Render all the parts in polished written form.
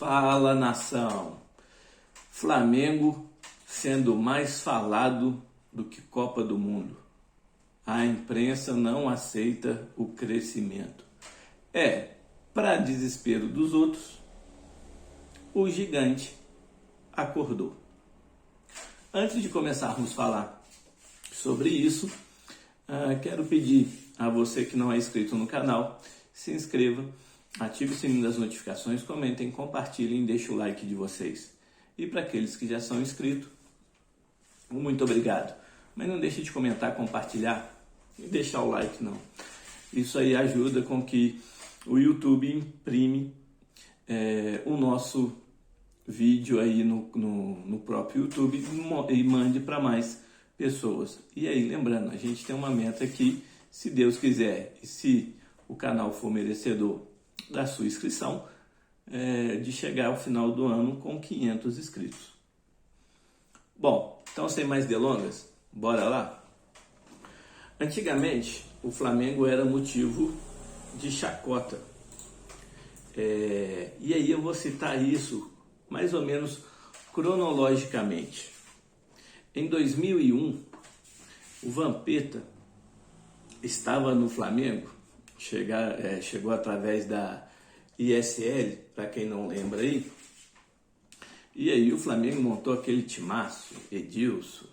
Fala, nação! Flamengo sendo mais falado do que Copa do Mundo. A imprensa não aceita o crescimento. Para desespero dos outros, o gigante acordou. Antes de começarmos a falar sobre isso, quero pedir a você que não é inscrito no canal, se inscreva, ative o sininho das notificações, comentem, compartilhem, deixem o like de vocês. E para aqueles que já são inscritos, muito obrigado. Mas não deixe de comentar, compartilhar e deixar o like não. Isso aí ajuda com que o YouTube imprime o nosso vídeo aí no próprio YouTube e mande para mais pessoas. E aí, lembrando, a gente tem uma meta aqui, se Deus quiser e se o canal for merecedor da sua inscrição, de chegar ao final do ano com 500 inscritos. Bom, então sem mais delongas, bora lá? Antigamente, o Flamengo era motivo de chacota. E aí eu vou citar isso mais ou menos cronologicamente. Em 2001, o Vampeta estava no Flamengo, chegou através da ISL, para quem não lembra aí, e aí o Flamengo montou aquele timaço, Edilson,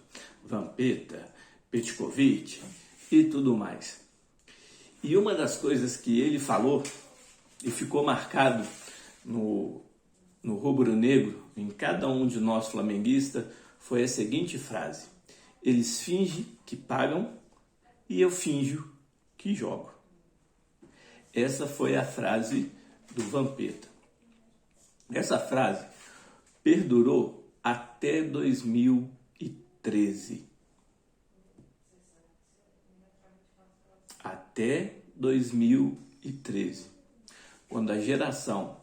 Vampeta, Petkovic e tudo mais. E uma das coisas que ele falou, e ficou marcado no rubro-negro, em cada um de nós flamenguistas, foi a seguinte frase: eles fingem que pagam e eu finjo que jogo. Essa foi a frase do Vampeta. Essa frase perdurou até 2013. Até 2013, quando a geração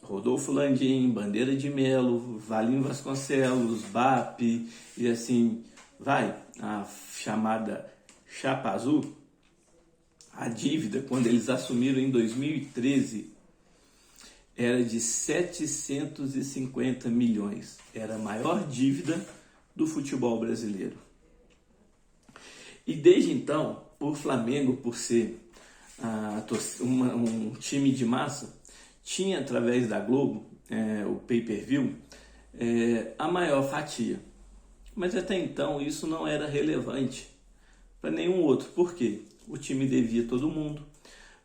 Rodolfo Landim, Bandeira de Melo, Valim Vasconcelos, BAP e assim vai, a chamada Chapa Azul, a dívida, quando eles assumiram em 2013, era de 750 milhões. Era a maior dívida do futebol brasileiro. E desde então, o Flamengo, por ser um time de massa, tinha através da Globo, o pay-per-view, a maior fatia. Mas até então isso não era relevante para nenhum outro. Por quê? O time devia todo mundo,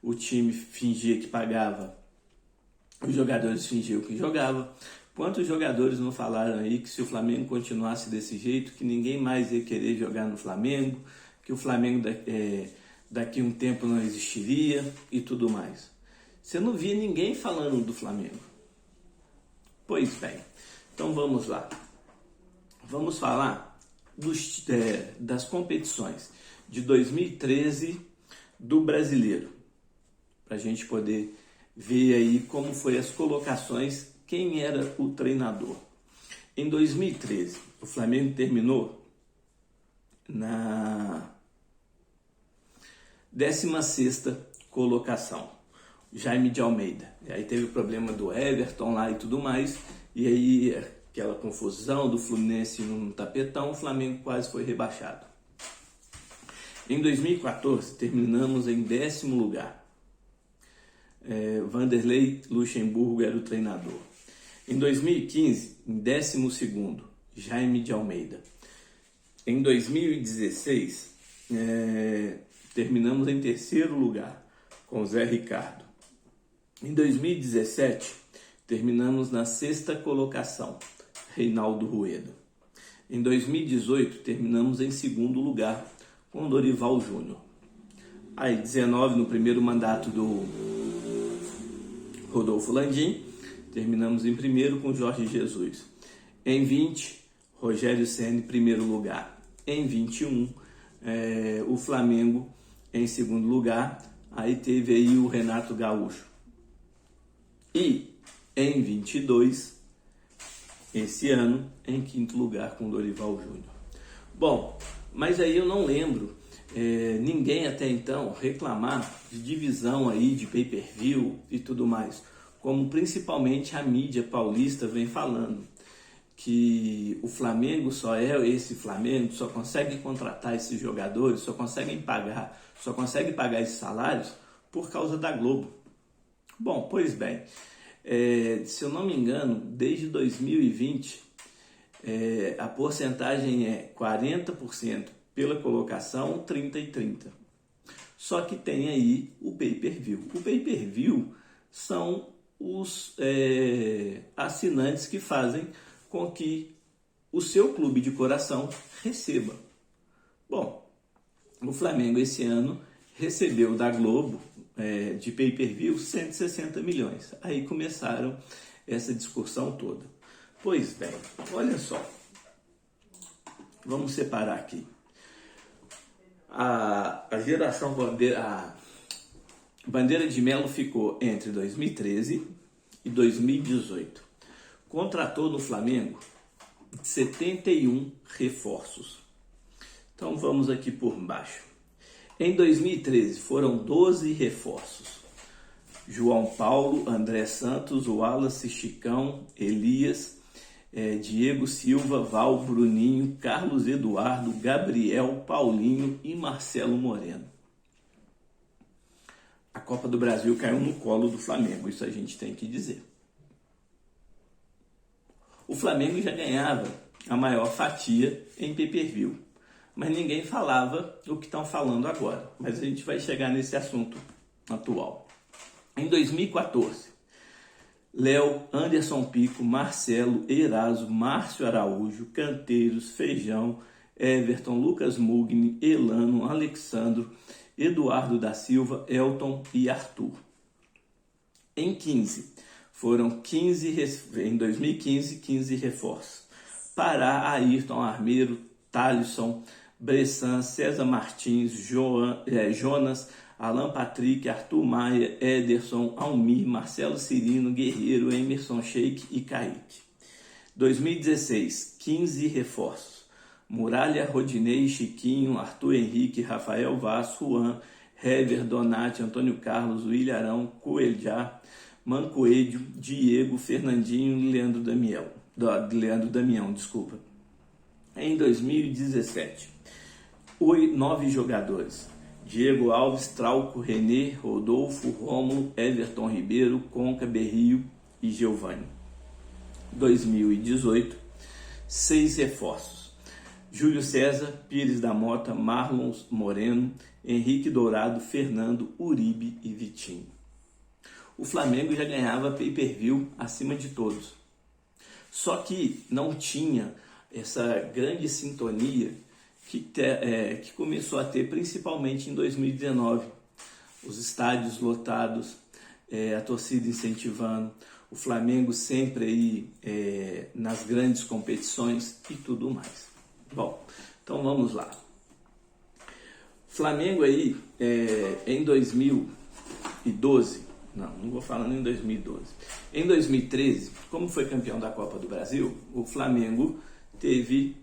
o time fingia que pagava, os jogadores fingiam que jogavam. Quantos jogadores não falaram aí que se o Flamengo continuasse desse jeito, que ninguém mais ia querer jogar no Flamengo, que o Flamengo daqui a um tempo não existiria e tudo mais. Você não via ninguém falando do Flamengo. Pois bem, então vamos lá. Vamos falar das competições de 2013 do Brasileiro, para a gente poder ver aí como foi as colocações, quem era o treinador. Em 2013, o Flamengo terminou na 16ª colocação, Jaime de Almeida. E aí teve o problema do Everton lá e tudo mais, e aí aquela confusão do Fluminense no tapetão, o Flamengo quase foi rebaixado. Em 2014, terminamos em 10º lugar. Vanderlei Luxemburgo era o treinador. Em 2015, em 12º, Jaime de Almeida. Em 2016, terminamos em 3º lugar, com Zé Ricardo. Em 2017, terminamos na 6ª colocação, Reinaldo Rueda. Em 2018, terminamos em 2º lugar, com Dorival Júnior. Aí, 19, no primeiro mandato do Rodolfo Landim, terminamos em 1º com Jorge Jesus. Em 20, Rogério Ceni, 1º lugar. Em 21, o Flamengo em 2º lugar. Aí teve aí o Renato Gaúcho. E em 22, esse ano, em 5º lugar com Dorival Júnior. Bom, mas aí eu não lembro ninguém até então reclamar de divisão aí de pay-per-view e tudo mais. como principalmente a mídia paulista vem falando, que o Flamengo só é esse Flamengo, só consegue contratar esses jogadores, só consegue pagar esses salários por causa da Globo. Bom, pois bem, se eu não me engano, desde 2020, a porcentagem é 40% pela colocação, 30% e 30%. Só que tem aí o pay-per-view. O pay-per-view são os assinantes que fazem com que o seu clube de coração receba. Bom, o Flamengo esse ano recebeu da Globo de pay-per-view 160 milhões. Aí começaram essa discussão toda. Pois bem, olha só. Vamos separar aqui. A geração Bandeira de Melo ficou entre 2013 e 2018. Contratou no Flamengo 71 reforços. Então vamos aqui por baixo. Em 2013 foram 12 reforços. João Paulo, André Santos, Wallace, Chicão, Elias, Diego Silva, Val, Bruninho, Carlos Eduardo, Gabriel, Paulinho e Marcelo Moreno. A Copa do Brasil caiu no colo do Flamengo, isso a gente tem que dizer. O Flamengo já ganhava a maior fatia em pay-per-view, mas ninguém falava o que estão falando agora. Mas a gente vai chegar nesse assunto atual. Em 2014, Léo, Anderson Pico, Marcelo, Eraso, Márcio Araújo, Canteiros, Feijão, Everton, Lucas Mugni, Elano, Alexandro, Eduardo da Silva, Elton e Arthur. Em 2015, 15 reforços. Pará, Ayrton, Armeiro, Thalisson, Bressan, César Martins, Jonas, Alan Patrick, Arthur Maia, Ederson, Almir, Marcelo Cirino, Guerreiro, Emerson Sheik e Kaique. 2016, 15 reforços. Muralha, Rodinei, Chiquinho, Arthur Henrique, Rafael Vaz, Juan, Hever, Donati, Antônio Carlos, William Arão, Coelhar, Mancoedio, Diego, Fernandinho e Leandro Damião. Em 2017, 9 jogadores. Diego Alves, Trauco, Renê, Rodolfo, Rômulo, Everton Ribeiro, Conca, Berrio e Giovani. 2018, 6 reforços. Júlio César, Pires da Mota, Marlon Moreno, Henrique Dourado, Fernando, Uribe e Vitinho. O Flamengo já ganhava pay-per-view acima de todos. Só que não tinha essa grande sintonia que começou a ter principalmente em 2019. Os estádios lotados, a torcida incentivando, o Flamengo sempre aí nas grandes competições e tudo mais. Bom, então vamos lá. Flamengo aí em 2012, não vou falando em 2012. Em 2013, como foi campeão da Copa do Brasil, o Flamengo teve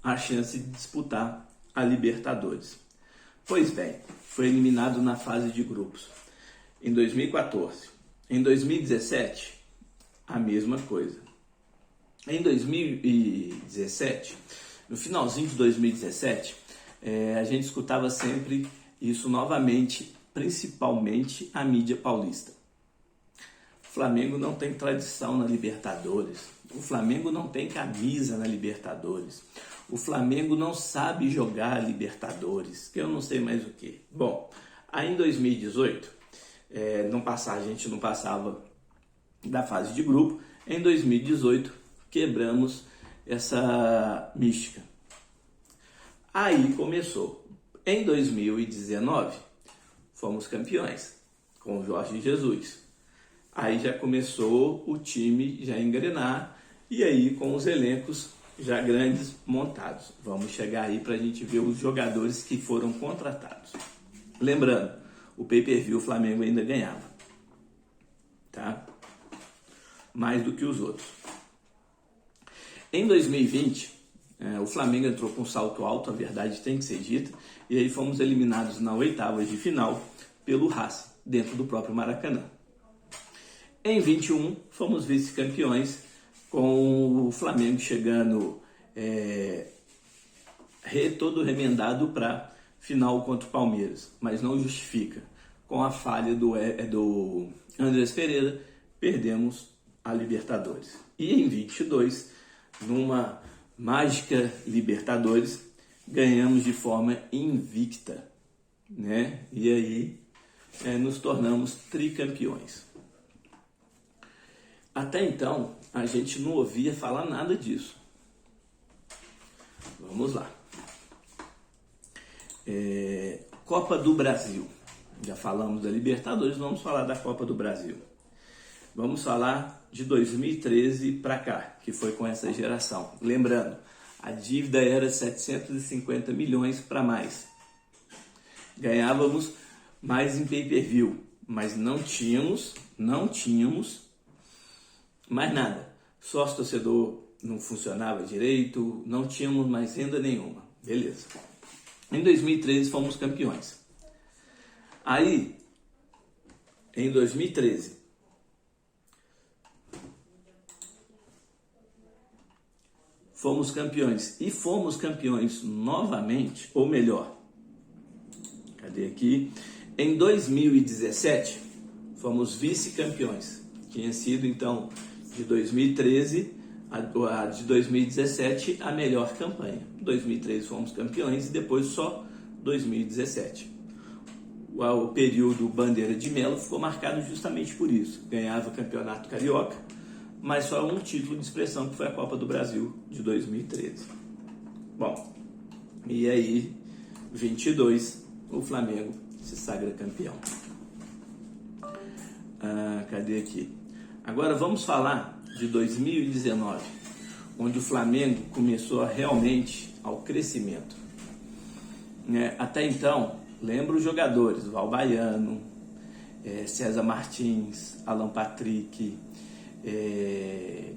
a chance de disputar a Libertadores. Pois bem, foi eliminado na fase de grupos em 2014. Em 2017, a mesma coisa. Em 2017, no finalzinho de 2017, a gente escutava sempre isso novamente, principalmente a mídia paulista. O Flamengo não tem tradição na Libertadores. O Flamengo não tem camisa na Libertadores. O Flamengo não sabe jogar a Libertadores, que eu não sei mais o que. Bom, aí em 2018, a gente não passava da fase de grupo. Em 2018, quebramos essa mística. Aí começou. Em 2019, fomos campeões com o Jorge Jesus. Aí já começou o time já engrenar e aí com os elencos já grandes montados. Vamos chegar aí para a gente ver os jogadores que foram contratados. Lembrando, o pay-per-view o Flamengo ainda ganhava, tá? Mais do que os outros. Em 2020, o Flamengo entrou com um salto alto, a verdade tem que ser dita, e aí fomos eliminados na oitava de final pelo Racing. dentro do próprio Maracanã. Em 21, fomos vice-campeões, com o Flamengo chegando todo remendado para final contra o Palmeiras, mas não justifica. Com a falha do Andrés Pereira, perdemos a Libertadores. E em 22, numa mágica Libertadores, ganhamos de forma invicta, né? E aí nos tornamos tricampeões. Até então, a gente não ouvia falar nada disso. Vamos lá. Copa do Brasil. Já falamos da Libertadores, vamos falar da Copa do Brasil. Vamos falar de 2013 para cá, que foi com essa geração. Lembrando, a dívida era 750 milhões para mais. Ganhávamos mais em pay-per-view, mas não tínhamos mais nada. Sócio torcedor não funcionava direito, não tínhamos mais renda nenhuma. Beleza. Em 2013 fomos campeões. Aí, em 2013, fomos campeões. E fomos campeões novamente, ou melhor, cadê aqui? Em 2017, fomos vice-campeões. Tinha sido, então, de 2013 a de 2017 a melhor campanha. Em 2013 fomos campeões e depois só 2017. O período Bandeira de Melo ficou marcado justamente por isso. Ganhava o Campeonato Carioca, mas só um título de expressão, que foi a Copa do Brasil de 2013. Bom, e aí, 22, o Flamengo se sagra campeão. Cadê aqui? Agora vamos falar de 2019, onde o Flamengo começou realmente ao crescimento. Até então, lembro os jogadores, Val Baiano, César Martins, Alan Patrick,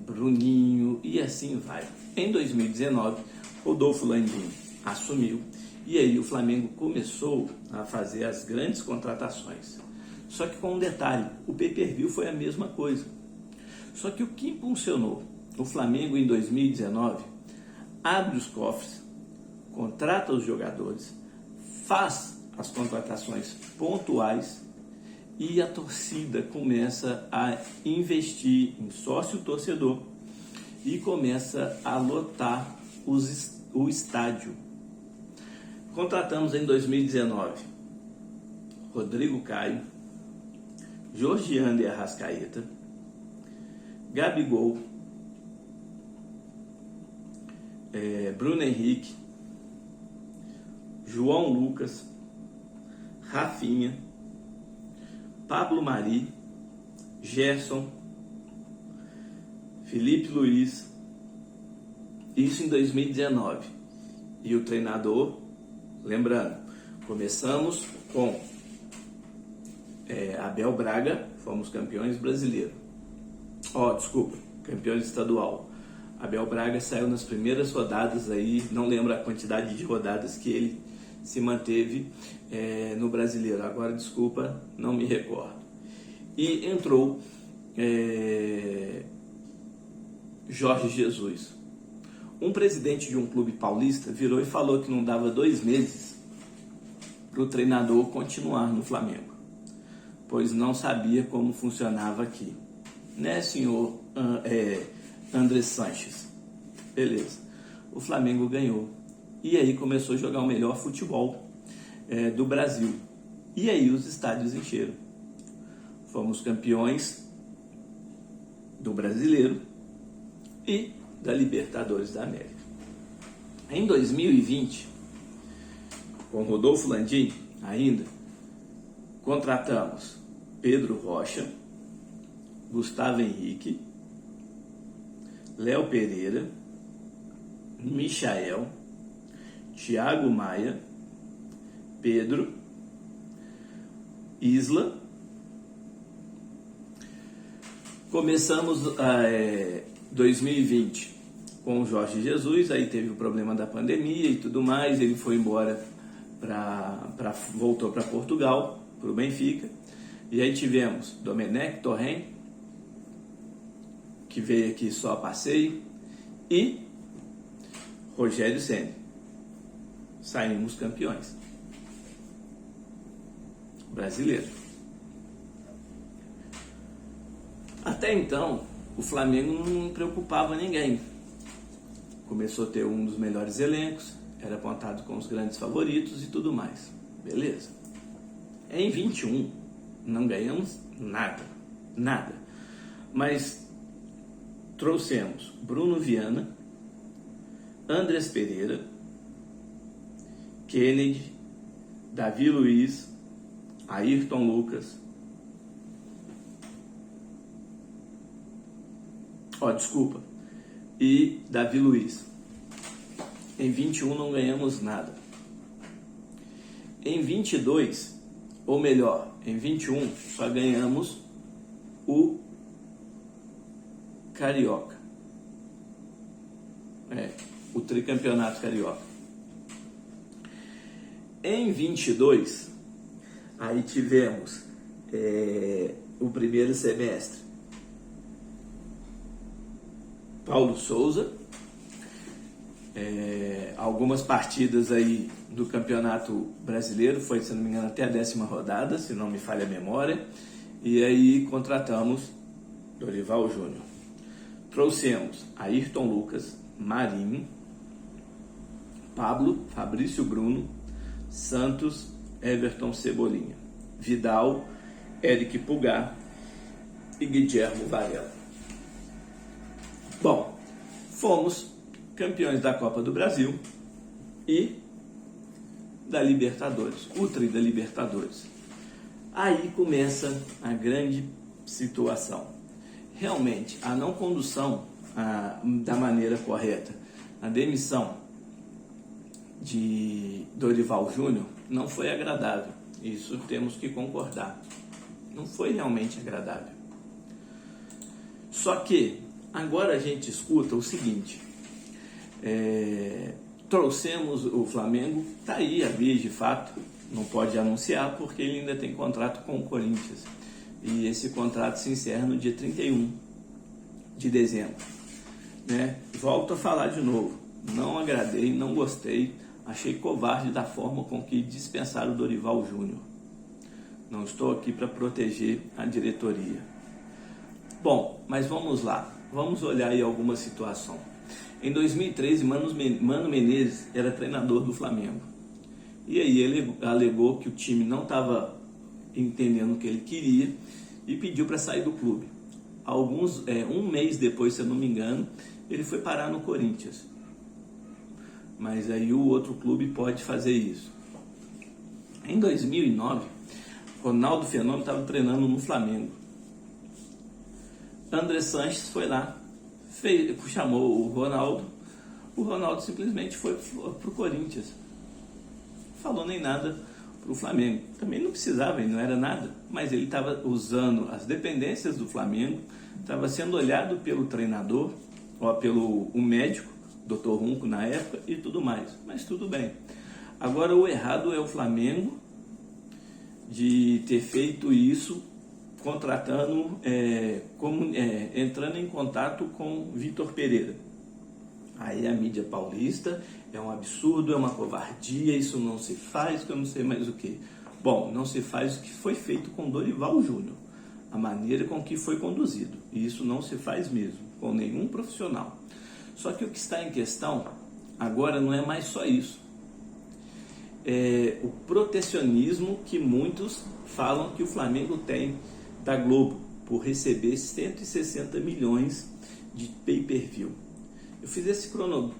Bruninho e assim vai. Em 2019, Rodolfo Landim assumiu e aí o Flamengo começou a fazer as grandes contratações. Só que com um detalhe, o pay-per-view foi a mesma coisa. Só que o que impulsionou o Flamengo em 2019, abre os cofres, contrata os jogadores, faz as contratações pontuais e a torcida começa a investir em sócio-torcedor e começa a lotar o estádio. Contratamos em 2019 Rodrigo Caio, Georgiano de Arrascaeta, Gabigol, Bruno Henrique, João Lucas, Rafinha, Pablo Mari, Gerson, Felipe Luiz, isso em 2019. E o treinador, lembrando, começamos com Abel Braga, fomos campeões brasileiros. Campeões estadual. Abel Braga saiu nas primeiras rodadas aí, não lembro a quantidade de rodadas que ele se manteve no brasileiro. Agora, desculpa, não me recordo. E entrou Jorge Jesus. Um presidente de um clube paulista virou e falou que não dava 2 meses para o treinador continuar no Flamengo, pois não sabia como funcionava aqui. Né, senhor André Sanches? Beleza. O Flamengo ganhou. E aí começou a jogar o melhor futebol do Brasil. E aí os estádios encheram. Fomos campeões do Brasileiro e da Libertadores da América. Em 2020, com Rodolfo Landim ainda, contratamos Pedro Rocha, Gustavo Henrique, Léo Pereira, Michael, Thiago Maia, Pedro, Isla. Começamos 2020 com o Jorge Jesus, aí teve o problema da pandemia e tudo mais, ele foi embora voltou para Portugal, para o Benfica, E aí tivemos Domenech Torrent, que veio aqui só a passeio, e Rogério Ceni. Saímos campeões brasileiros. Até então, o Flamengo não preocupava ninguém. Começou a ter um dos melhores elencos, era apontado com os grandes favoritos e tudo mais. Beleza. Em 21, não ganhamos nada. Mas trouxemos Bruno Viana, Andrés Pereira, Kennedy, Davi Luiz, Ayrton Lucas, e Davi Luiz. Em 21 não ganhamos nada. Em 22, ou melhor, em 21 só ganhamos o Carioca. O tricampeonato carioca. Em 22, aí tivemos o primeiro semestre. Paulo Souza, algumas partidas aí do Campeonato Brasileiro, foi, se não me engano, até a 10ª rodada, se não me falha a memória, e aí contratamos Dorival Júnior. Trouxemos Ayrton Lucas, Marinho, Pablo, Fabrício Bruno, Santos, Everton Cebolinha, Vidal, Eric Pulgar e Guilherme Varela. Bom, fomos campeões da Copa do Brasil e da Libertadores, o tri da Libertadores. Aí começa a grande situação. Realmente, a não condução da maneira correta, a demissão de Dorival Júnior não foi agradável. Isso temos que concordar. Não foi realmente agradável. Só que agora a gente escuta o seguinte: trouxemos o Flamengo, tá aí a vez de fato, não pode anunciar porque ele ainda tem contrato com o Corinthians. E esse contrato se encerra no dia 31 de dezembro. Volto a falar de novo, não agradei, não gostei, achei covarde da forma com que dispensaram o Dorival Júnior. Não estou aqui para proteger a diretoria. Bom, mas vamos lá, vamos olhar aí alguma situação. Em 2013, Mano Menezes era treinador do Flamengo. E aí ele alegou que o time não estava entendendo o que ele queria e pediu para sair do clube. Um mês depois, se eu não me engano, ele foi parar no Corinthians. Mas aí o outro clube pode fazer isso. Em 2009, Ronaldo Fenômeno estava treinando no Flamengo. André Sanches foi lá, chamou o Ronaldo simplesmente foi para o Corinthians. Falou nem nada para o Flamengo. Também não precisava, ele não era nada, mas ele estava usando as dependências do Flamengo, estava sendo olhado pelo treinador, ou pelo médico, Dr. Runco na época, e tudo mais, mas tudo bem. Agora o errado é o Flamengo de ter feito isso, contratando, entrando em contato com Vitor Pereira. Aí a mídia paulista é um absurdo, é uma covardia, isso não se faz, que eu não sei mais o que. Bom, não se faz o que foi feito com Dorival Júnior, a maneira com que foi conduzido. E isso não se faz mesmo, com nenhum profissional. Só que o que está em questão agora não é mais só isso. É o protecionismo que muitos falam que o Flamengo tem da Globo por receber 160 milhões de pay-per-view. Eu fiz esse cronograma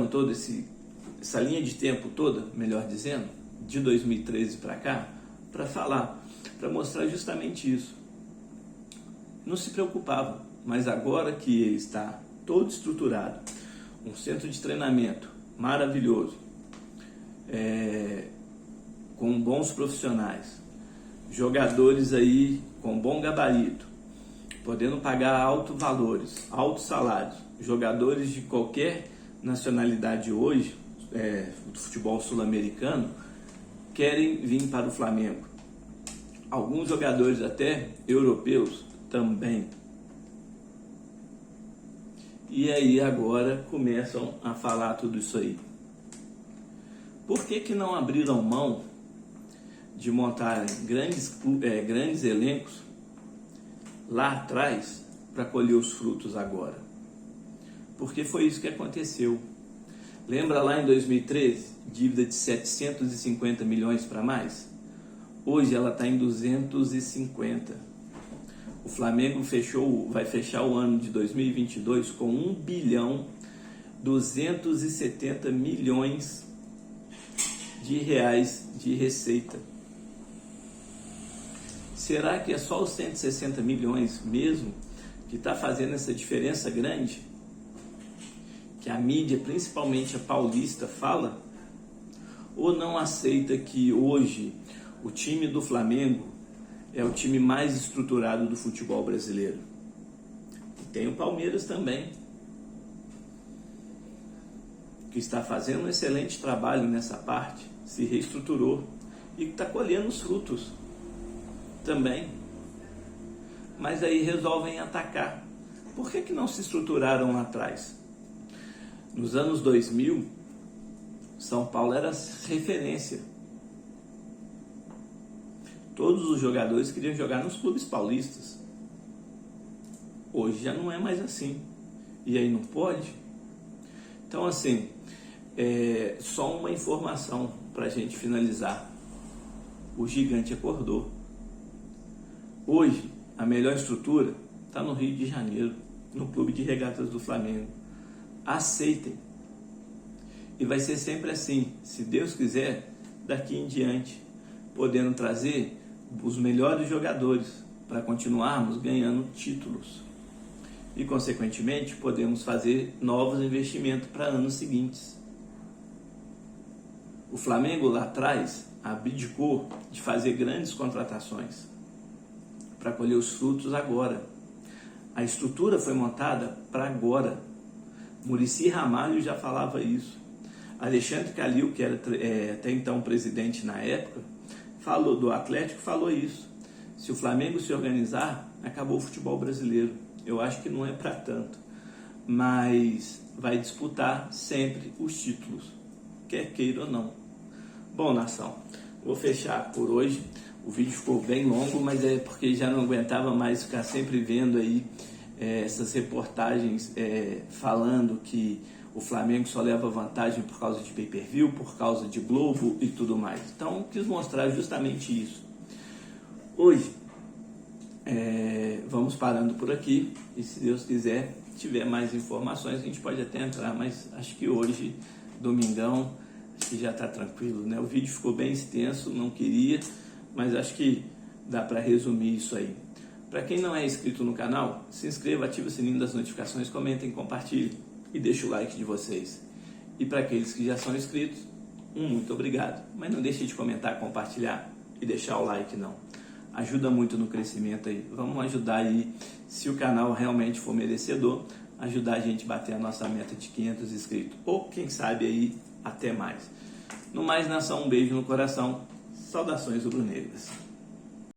todo, essa linha de tempo toda, melhor dizendo, de 2013 para cá, para falar, para mostrar justamente isso. Não se preocupava, mas agora que ele está todo estruturado, um centro de treinamento maravilhoso, com bons profissionais, jogadores aí com bom gabarito, podendo pagar altos valores, altos salários, jogadores de qualquer nacionalidade hoje, do futebol sul-americano, querem vir para o Flamengo. Alguns jogadores até europeus também. E aí agora começam a falar tudo isso aí. Por que não abriram mão de montar grandes elencos lá atrás para colher os frutos agora? Porque foi isso que aconteceu. Lembra lá em 2013, dívida de 750 milhões para mais? Hoje ela está em 250. O Flamengo vai fechar o ano de 2022 com 1 bilhão 270 milhões de reais de receita. Será que é só os 160 milhões mesmo que está fazendo essa diferença grande? Que a mídia, principalmente a paulista, fala? Ou não aceita que hoje o time do Flamengo é o time mais estruturado do futebol brasileiro? E tem o Palmeiras também, que está fazendo um excelente trabalho nessa parte, se reestruturou e que está colhendo os frutos também. Mas aí resolvem atacar. Por que não se estruturaram lá atrás? Nos anos 2000, São Paulo era referência. Todos os jogadores queriam jogar nos clubes paulistas. Hoje já não é mais assim. E aí não pode? Então, assim, só uma informação para a gente finalizar. O gigante acordou. Hoje, a melhor estrutura está no Rio de Janeiro, no Clube de Regatas do Flamengo. Aceitem. E vai ser sempre assim, se Deus quiser, daqui em diante, podendo trazer os melhores jogadores para continuarmos ganhando títulos. E, consequentemente, podemos fazer novos investimentos para anos seguintes. O Flamengo lá atrás abdicou de fazer grandes contratações para colher os frutos agora. A estrutura foi montada para agora. Muricy Ramalho já falava isso. Alexandre Calil, que era até então presidente na época, falou do Atlético, falou isso. Se o Flamengo se organizar, acabou o futebol brasileiro. Eu acho que não é para tanto, mas vai disputar sempre os títulos, quer queira ou não. Bom, nação, vou fechar por hoje. O vídeo ficou bem longo, mas é porque já não aguentava mais ficar sempre vendo aí essas reportagens falando que o Flamengo só leva vantagem por causa de pay-per-view, por causa de Globo e tudo mais. Então, quis mostrar justamente isso. Hoje, vamos parando por aqui e, se Deus quiser, tiver mais informações, a gente pode até entrar, mas acho que hoje, domingão, acho que já está tranquilo, né? O vídeo ficou bem extenso, não queria, mas acho que dá para resumir isso aí. Para quem não é inscrito no canal, se inscreva, ative o sininho das notificações, comentem, compartilhem e deixe o like de vocês. E para aqueles que já são inscritos, muito obrigado. Mas não deixe de comentar, compartilhar e deixar o like não. Ajuda muito no crescimento aí. Vamos ajudar aí, se o canal realmente for merecedor, ajudar a gente a bater a nossa meta de 500 inscritos. Ou quem sabe aí até mais. No mais, nação, um beijo no coração. Saudações rubro-negras.